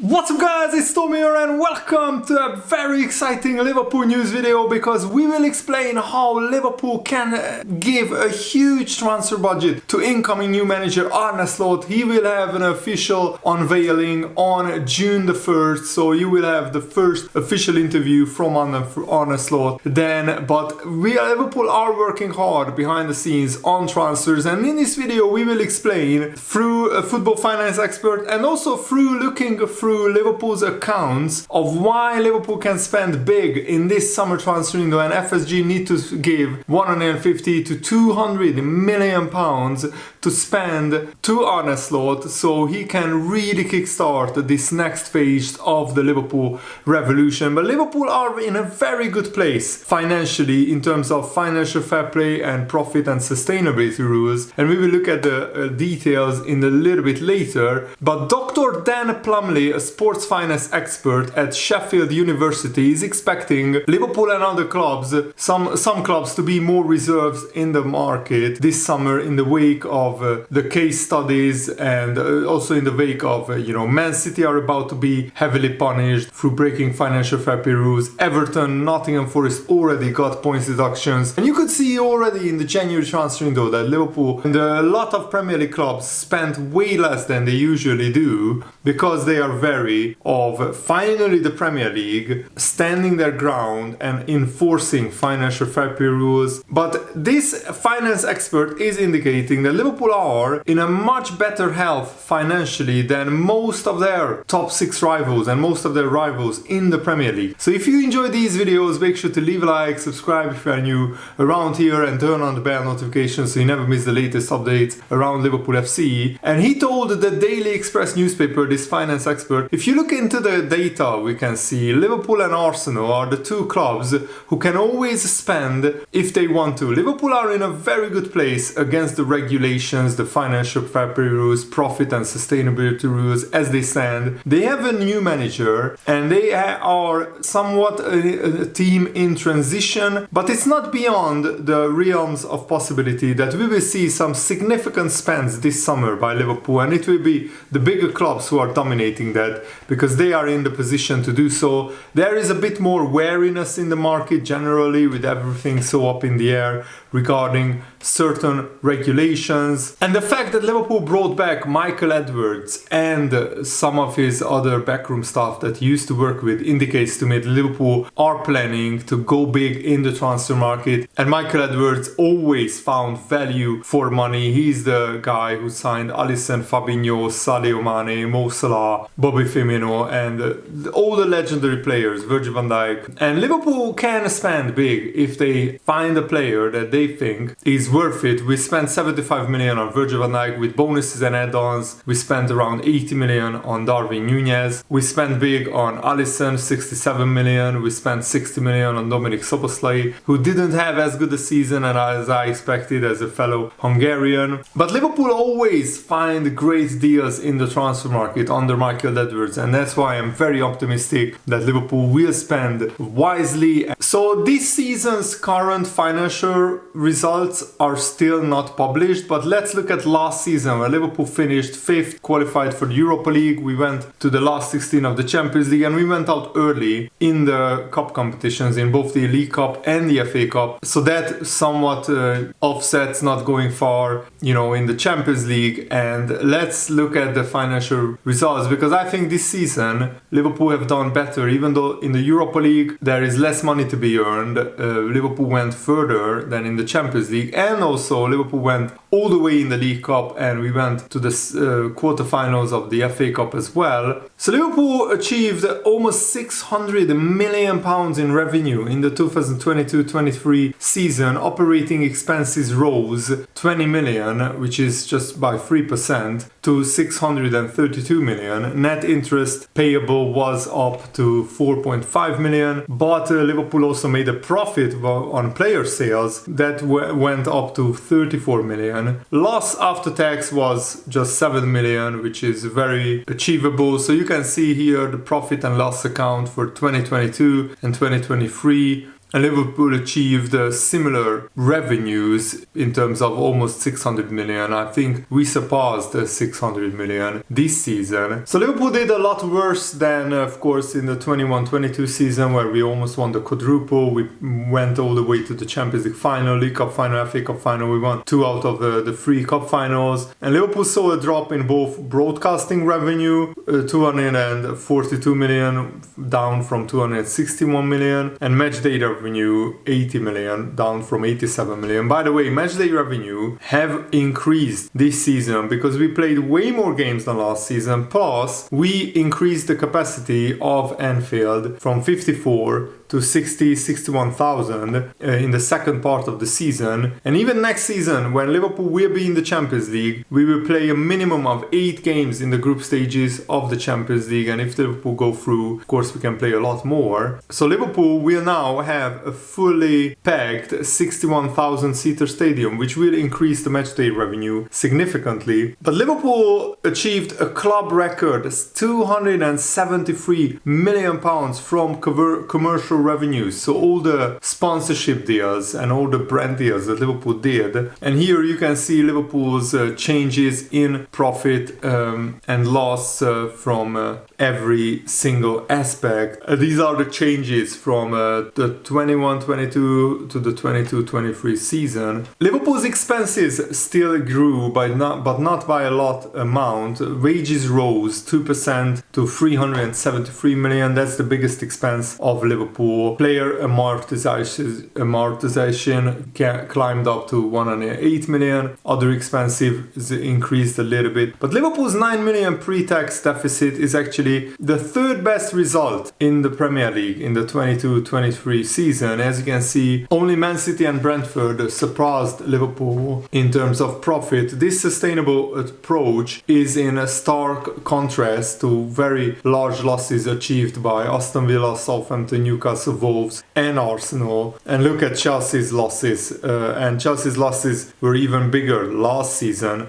What's up guys, it's Tom here and welcome to a very exciting Liverpool news video because we will explain how Liverpool can give a huge transfer budget to incoming new manager Arne. He will have an official unveiling on June the 1st, so you will have the first official interview from Arne then. But Liverpool are working hard behind the scenes on transfers, and in this video we will explain through a football finance expert and also through looking through Liverpool's accounts of why Liverpool can spend big in this summer transfer window, and FSG need to give 150 to 200 million pounds to spend to Arne so he can really kickstart this next phase of the Liverpool revolution. But Liverpool are in a very good place financially in terms of financial fair play and profit and sustainability rules, and we will look at the details in a little bit later. But Dr. Dan Plumley, a sports finance expert at Sheffield University, is expecting Liverpool and other clubs, some clubs, to be more reserved in the market this summer in the wake of the case studies, and also in the wake of Man City are about to be heavily punished through breaking financial fair play rules. Everton, Nottingham Forest already got points deductions, and you could see already in the January transfer window that Liverpool and a lot of Premier League clubs spent way less than they usually do because they are wary of finally the Premier League standing their ground and enforcing financial fair play rules. But this finance expert is indicating that Liverpool are in a much better health financially than most of their top 6 rivals and most of their rivals in the Premier League. So if you enjoy these videos, make sure to leave a like, subscribe if you are new around here, and turn on the bell notifications so you never miss the latest updates around Liverpool FC. And he told the Daily Express newspaper, this finance expert, if you look into the data, we can see Liverpool and Arsenal are the two clubs who can always spend if they want to. Liverpool are in a very good place against the regulations, the financial fair play rules, profit and sustainability rules as they stand. They have a new manager and they are somewhat a team in transition, but it's not beyond the realms of possibility that we will see some significant spends this summer by Liverpool, and it will be the bigger clubs who are dominating that because they are in the position to do so. There is a bit more wariness in the market generally with everything so up in the air regarding certain regulations, and the fact that Liverpool brought back Michael Edwards and some of his other backroom staff that he used to work with indicates to me that Liverpool are planning to go big in the transfer market. And Michael Edwards always found value for money. He's the guy who signed Alisson, Fabinho, Sadio Mane, Mo Salah, Bobby Firmino, and all the legendary players, Virgil van Dijk. And Liverpool can spend big if they find a player that they think is worth it. We spent 75 million on Virgil van Dijk with bonuses and add-ons. We spent around 80 million on Darwin Núñez. We spent big on Alisson, 67 million. We spent 60 million on Dominik Szoboszlai, who didn't have as good a season as I expected as a fellow Hungarian. But Liverpool always find great deals in the transfer market under Michael Edwards, and that's why I'm very optimistic that Liverpool will spend wisely. So this season's current financial results are still not published, but let's look at last season where Liverpool finished 5th, qualified for the Europa League. We went to the last 16 of the Champions League, and we went out early in the cup competitions in both the League Cup and the FA Cup, so that somewhat offsets not going far in the Champions League. And let's look at the financial results, because I think this season Liverpool have done better. Even though in the Europa League there is less money to be earned, Liverpool went further than in the Champions League, and also Liverpool went all the way in the League Cup, and we went to the quarterfinals of the FA Cup as well. So Liverpool achieved almost 600 million pounds in revenue in the 2022-23 season. Operating expenses rose 20 million, which is just by 3%, to 632 million. Net interest payable was up to 4.5 million, but Liverpool also made a profit on player sales that went up to 34 million. Loss after tax was just 7 million, which is very achievable. So you can see here the profit and loss account for 2022 and 2023. And Liverpool achieved similar revenues in terms of almost 600 million. I think we surpassed 600 million this season. So Liverpool did a lot worse than, of course, in the 21-22 season, where we almost won the quadruple. We went all the way to the Champions League final, League Cup final, FA Cup final. We won 2 out of the 3 cup finals. And Liverpool saw a drop in both broadcasting revenue, 242 million down from 261 million, and matchday revenue 80 million down from 87 million. By the way, matchday revenue have increased this season because we played way more games than last season, plus we increased the capacity of Anfield from 54 to 61,000 in the second part of the season. And even next season, when Liverpool will be in the Champions League, we will play a minimum of 8 games in the group stages of the Champions League. And if Liverpool go through, of course, we can play a lot more. So Liverpool will now have a fully packed 61,000 seater stadium, which will increase the matchday revenue significantly. But Liverpool achieved a club record 273 million pounds from commercial revenues, so all the sponsorship deals and all the brand deals that Liverpool did. And here you can see Liverpool's changes in profit and loss from every single aspect. These are the changes from the 21-22 to the 22-23 season. Liverpool's expenses still grew but not by a lot amount. Wages rose 2% to 373 million. That's the biggest expense of Liverpool. Player amortization climbed up to 108 million. Other expenses increased a little bit. But Liverpool's 9 million pre-tax deficit is actually the third best result in the Premier League in the 22-23 season. As you can see, only Man City and Brentford surpassed Liverpool in terms of profit. This sustainable approach is in a stark contrast to very large losses achieved by Aston Villa, Southampton, Newcastle, Wolves and Arsenal. And look at Chelsea's losses, and Chelsea's losses were even bigger last season.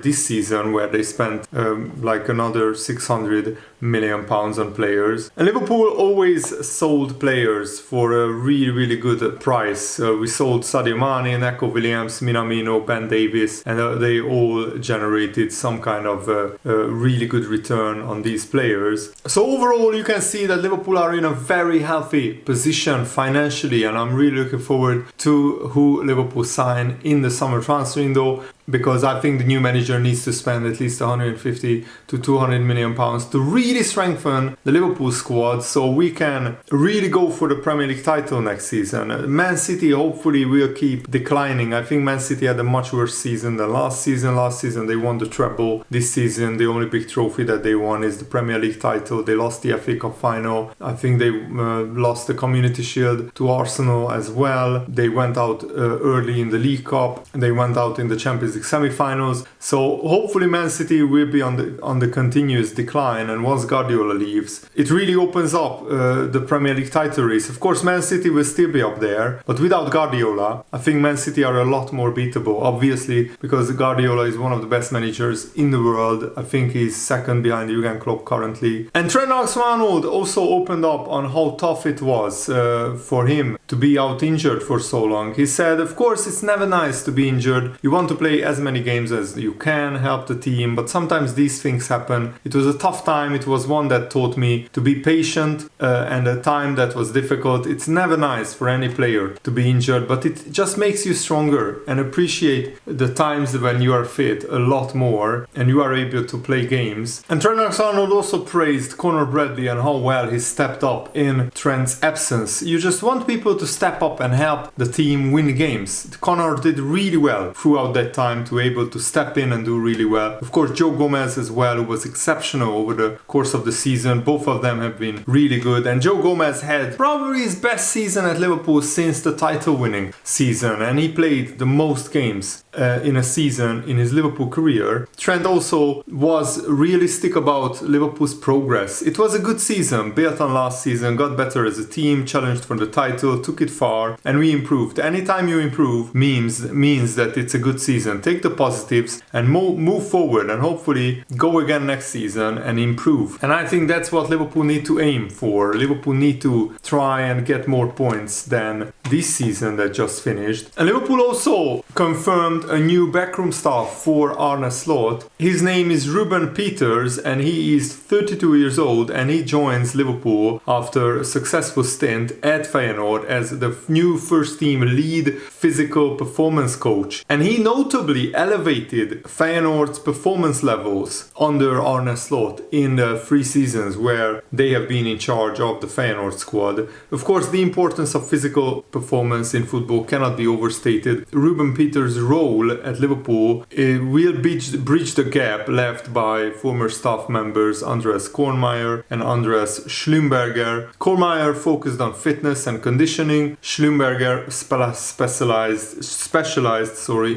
This season, where they spent like another 600 million pounds on players. And Liverpool always sold players for a really good price. We sold Sadio Mane, Neco Williams, Minamino, Ben Davies, and they all generated some kind of really good return on these players. So overall, you can see that Liverpool are in a very healthy position financially, and I'm really looking forward to who Liverpool sign in the summer transfer window, because I think the new manager needs to spend at least 150 to 200 million pounds to really strengthen the Liverpool squad, so we can really go for the Premier League title next season. Man City hopefully will keep declining. I think Man City had a much worse season than last season. Last season they won the treble. This season the only big trophy that they won is the Premier League title. They lost the FA Cup final. I think they lost the Community Shield to Arsenal as well. They went out early in the League Cup. They went out in the Champions League semi-finals. So hopefully Man City will be on the continuous decline, and once Guardiola leaves, it really opens up the Premier League title race. Of course, Man City will still be up there, but without Guardiola, I think Man City are a lot more beatable, obviously, because Guardiola is one of the best managers in the world. I think he's second behind Jurgen Klopp currently. And Trent Alexander-Arnold also opened up on how tough it was for him to be out injured for so long. He said, of course, it's never nice to be injured. You want to play as many games as you can, help the team, but sometimes these things happen. It was a tough time. It was one that taught me to be patient, and a time that was difficult. It's never nice for any player to be injured, but it just makes you stronger and appreciate the times when you are fit a lot more and you are able to play games. And Trent Alexander-Arnold also praised Conor Bradley and how well he stepped up in Trent's absence. You just want people to step up and help the team win games. Conor did really well throughout that time to able to step in and do really well. Of course, Joe Gomez as well, who was exceptional over the course of the season. Both of them have been really good, and Joe Gomez had probably his best season at Liverpool since the title winning season, and he played the most games in a season in his Liverpool career, Trent also was realistic about Liverpool's progress. It was a good season, built on last season, got better as a team, challenged for the title, took it far, and we improved. Anytime you improve means that it's a good season. Take the positives and move forward, and hopefully go again next season and improve. And I think that's what Liverpool need to aim for. Liverpool need to try and get more points than this season that just finished. And Liverpool also confirmed a new backroom staff for Arne slot. His name is Ruben Peters, and he is 32 years old, and he joins Liverpool after a successful stint at Feyenoord as the new first team lead physical performance coach. And he notably elevated Feyenoord's performance levels under Arne slot in the 3 seasons where they have been in charge of the Feyenoord squad. Of course, the importance of physical performance in football cannot be overstated. Ruben Peters' role at Liverpool will bridge the gap left by former staff members Andreas Kohlmeier and Andreas Schlumberger. Kohlmeier focused on fitness and conditioning. Schlumberger specialized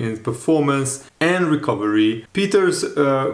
in performance and recovery. Peters'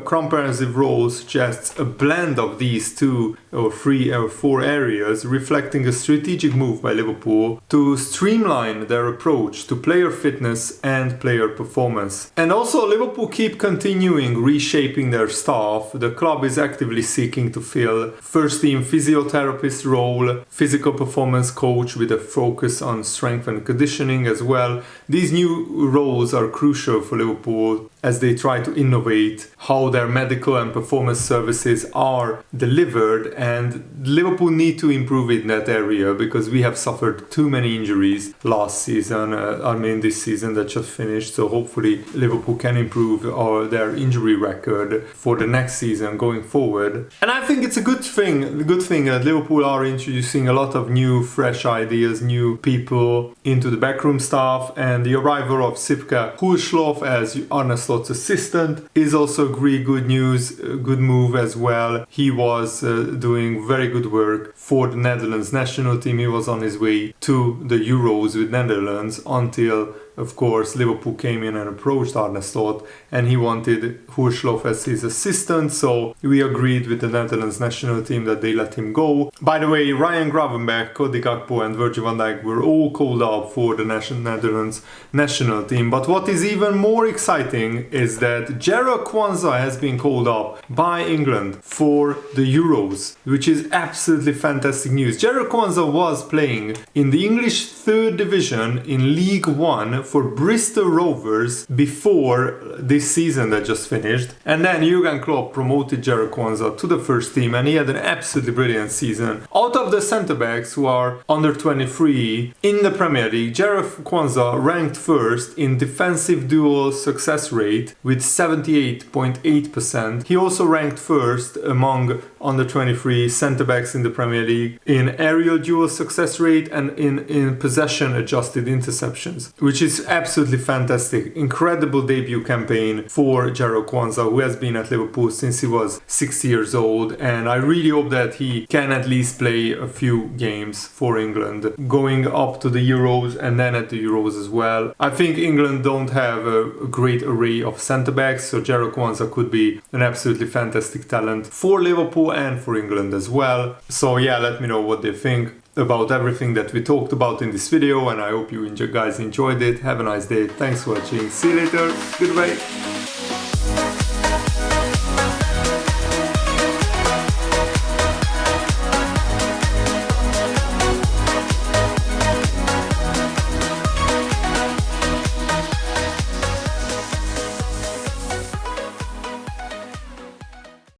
comprehensive role suggests a blend of these 2 or 3 or 4 areas, reflecting a strategic move by Liverpool to streamline their approach to player fitness and player performance. And also, Liverpool keep continuing reshaping their staff. The club is actively seeking to fill first team physiotherapist role, physical performance coach with a focus on strength and conditioning as well. These new roles are crucial for Liverpool as they try to innovate how their medical and performance services are delivered, and Liverpool need to improve in that area because we have suffered too many injuries last season, this season that just finished. So hopefully Liverpool can improve their injury record for the next season going forward. And I think it's a good thing that Liverpool are introducing a lot of new fresh ideas, new people into the backroom staff, and the arrival of Sipke Hulslof as Arne Slot's assistant is also good news, good move as well. He was doing very good work for the Netherlands national team. He was on his way to the Euros with Netherlands until, of course, Liverpool came in and approached Arne Slot, and he wanted Hulslof as his assistant, so we agreed with the Netherlands national team that they let him go. By the way, Ryan Gravenberch, Cody Gakpo and Virgil van Dijk were all called up for the Netherlands national team. But what is even more exciting is that Jarrell Quansah has been called up by England for the Euros, which is absolutely fantastic news. Jarrell Quansah was playing in the English 3rd division in League One for Bristol Rovers before this season that just finished, and then Jurgen Klopp promoted Jarrell Quansah to the first team, and he had an absolutely brilliant season. Out of the centre backs who are under 23 in the Premier League, Jarrell Quansah ranked first in defensive duel success rate with 78.8%. He also ranked first among under 23 centre backs in the Premier League in aerial duel success rate and in possession adjusted interceptions, which is absolutely fantastic. Incredible debut campaign for Jarrell Quansah, who has been at Liverpool since he was 6 years old, and I really hope that he can at least play a few games for England going up to the Euros and then at the Euros as well. I think England don't have a great array of centre backs, so Jarrell Quansah could be an absolutely fantastic talent for Liverpool and for England as well. So yeah, let me know what they think about everything that we talked about in this video, and I hope you guys enjoyed it. Have a nice day. Thanks for watching. See you later. Goodbye.